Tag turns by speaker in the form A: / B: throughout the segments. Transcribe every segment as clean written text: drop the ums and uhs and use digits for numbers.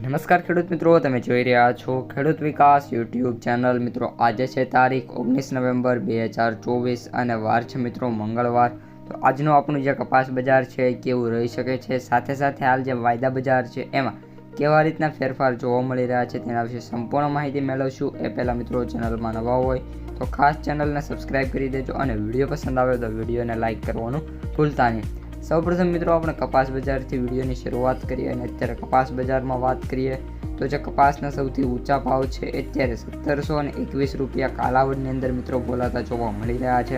A: નમસ્કાર ખેડૂત મિત્રો, તમે જોઈ રહ્યા છો ખેડૂત વિકાસ યુટ્યુબ ચેનલ। મિત્રો આજે છે તારીખ 19 નવેમ્બર 2024 અને વાર છે મિત્રો મંગળવાર। તો આજનું આપણું જે કપાસ બજાર છે કેવું રહી શકે છે, સાથે સાથે હાલ જે વાયદા બજાર છે એમાં કેવા રીતના ફેરફાર જોવા મળી રહ્યા છે તેના વિશે સંપૂર્ણ માહિતી મેળવશું। એ પહેલાં મિત્રો ચેનલમાં નવા હોય તો ખાસ ચેનલને સબસ્ક્રાઈબ કરી દેજો અને વિડીયો પસંદ આવે તો વિડીયોને લાઇક કરવાનું ભૂલતા નહીં। સૌપ્રથમ મિત્રો આપણે કપાસ બજારથી વિડીયોની શરૂઆત કરીએ અને અત્યારે કપાસ બજારમાં વાત કરીએ તો જે કપાસના સૌથી ઊંચા ભાવ છે અત્યારે 1721 રૂપિયા કાલાવડની અંદર મિત્રો બોલાતા જોવા મળી રહ્યા છે।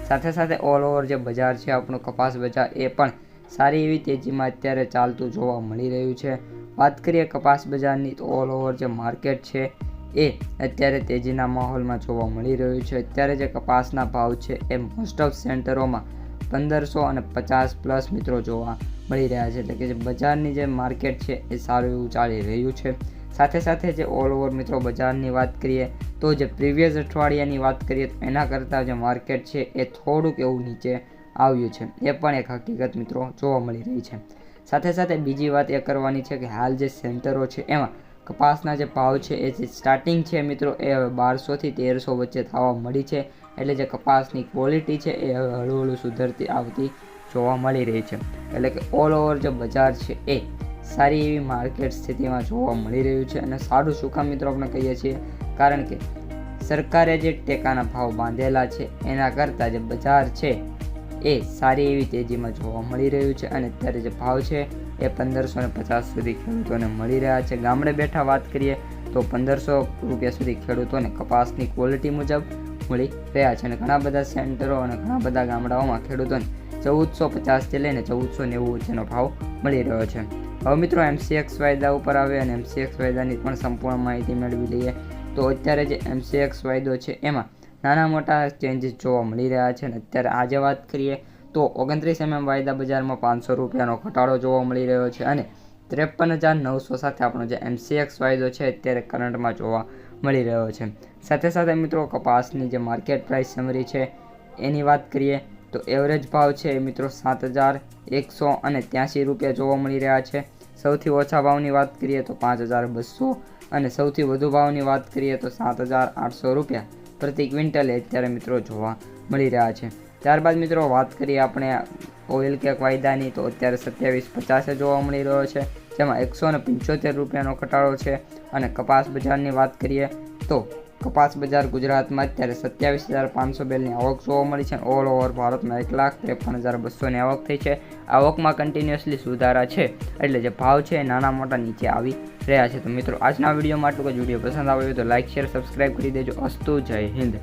A: સાથે સાથે ઓલ ઓવર જે બજાર છે આપણું કપાસ બજાર એ પણ સારી એવી તેજીમાં અત્યારે ચાલતું જોવા મળી રહ્યું છે। વાત કરીએ કપાસ બજારની તો ઓલ ઓવર જે માર્કેટ છે એ અત્યારે તેજીના માહોલમાં જોવા મળી રહ્યું છે। અત્યારે જે કપાસના ભાવ છે એ મોસ્ટ ઓફ સેન્ટરોમાં 1550 પ્લસ મિત્રો જોવા મળી રહ્યા છે, એટલે કે જે બજારની જે માર્કેટ છે એ સારું એવું ચાલી રહ્યું છે। સાથે સાથે જે ઓલ ઓવર મિત્રો બજારની વાત કરીએ તો જે પ્રીવિયસ અઠવાડિયાની વાત કરીએ તો એના કરતાં જે માર્કેટ છે એ થોડુંક એવું નીચે આવ્યું છે, એ પણ એક હકીકત મિત્રો જોવા મળી રહી છે। સાથે સાથે બીજી વાત એ કરવાની છે કે હાલ જે સેન્ટરો છે એમાં કપાસના જે ભાવ છે એ જે સ્ટાર્ટિંગ છે મિત્રો એ હવે 1200 થી 1300 વચ્ચે થવા મળી છે, એટલે જે કપાસની ક્વોલિટી છે એ હવે હળવું સુધરતી આવતી જોવા મળી રહી છે। એટલે કે ઓલ ઓવર જે બજાર છે એ સારી એવી માર્કેટ સ્થિતિમાં જોવા મળી રહ્યું છે। અને સારું શું કામ મિત્રો આપણે કહીએ છીએ, કારણ કે સરકારે જે ટેકાના ભાવ બાંધેલા છે એના કરતાં જે બજાર છે એ સારી એવી તેજીમાં જોવા મળી રહ્યું છે અને અત્યારે જે ભાવ છે એ 1550 સુધી ખેડૂતોને મળી રહ્યા છે। ગામડે બેઠા વાત કરીએ તો 1500 રૂપિયા સુધી ખેડૂતોને કપાસની ક્વોલિટી મુજબ મળી રહ્યા છે અને ઘણા બધા સેન્ટરો અને ઘણા બધા ગામડાઓમાં ખેડૂતોને 1450થી લઈને 1490 વચ્ચેનો ભાવ મળી રહ્યો છે। હવે મિત્રો MCX વાયદા ઉપર આવે અને MCX વાયદાની પણ સંપૂર્ણ માહિતી મેળવી લઈએ તો અત્યારે જે MCX વાયદો છે એમાં નાના મોટા ચેન્જીસ જોવા મળી રહ્યા છે અને અત્યારે આજે વાત કરીએ તો 29 mm વાયદા બજારમાં 500 રૂપિયાનો ઘટાડો જોવા મળી રહ્યો છે અને 53,900 સાથે આપણો જે MCX વાયદો છે અત્યારે કરંટમાં જોવા મળી રહ્યો છે। સાથે સાથે મિત્રો કપાસની જે માર્કેટ પ્રાઇસ સમરી છે એની વાત કરીએ તો એવરેજ ભાવ છે મિત્રો 7,183 રૂપિયા જોવા મળી રહ્યા છે। સૌથી ઓછા ભાવની વાત કરીએ તો 5,200 અને સૌથી વધુ ભાવની વાત કરીએ તો 7,800 રૂપિયા પ્રતિ ક્વિન્ટલે અત્યારે મિત્રો જોવા મળી રહ્યા છે। ત્યારબાદ મિત્રો વાત કરીએ આપણે ઓઇલ કેક વાયદાની તો અત્યારે 2750 જોવા મળી રહ્યો છે, જેમાં 175 રૂપિયાનો ઘટાડો છે। અને કપાસ બજારની વાત કરીએ તો કપાસ બજાર ગુજરાતમાં અત્યારે 27,500 બેલની આવક જોવા મળી છે। ઓલ ઓવર ભારતમાં 1,53,200ની આવક થઈ છે। આવકમાં કન્ટિન્યુઅસલી સુધારા છે, એટલે જે ભાવ છે એ નાના મોટા નીચે આવી રહ્યા છે। તો મિત્રો આજના વિડીયોમાં આટલું જ। વિડીયો પસંદ આવ્યો તો લાઇક શેર સબસ્ક્રાઈબ કરી દેજો। અસ્તુ, જય હિન્દ।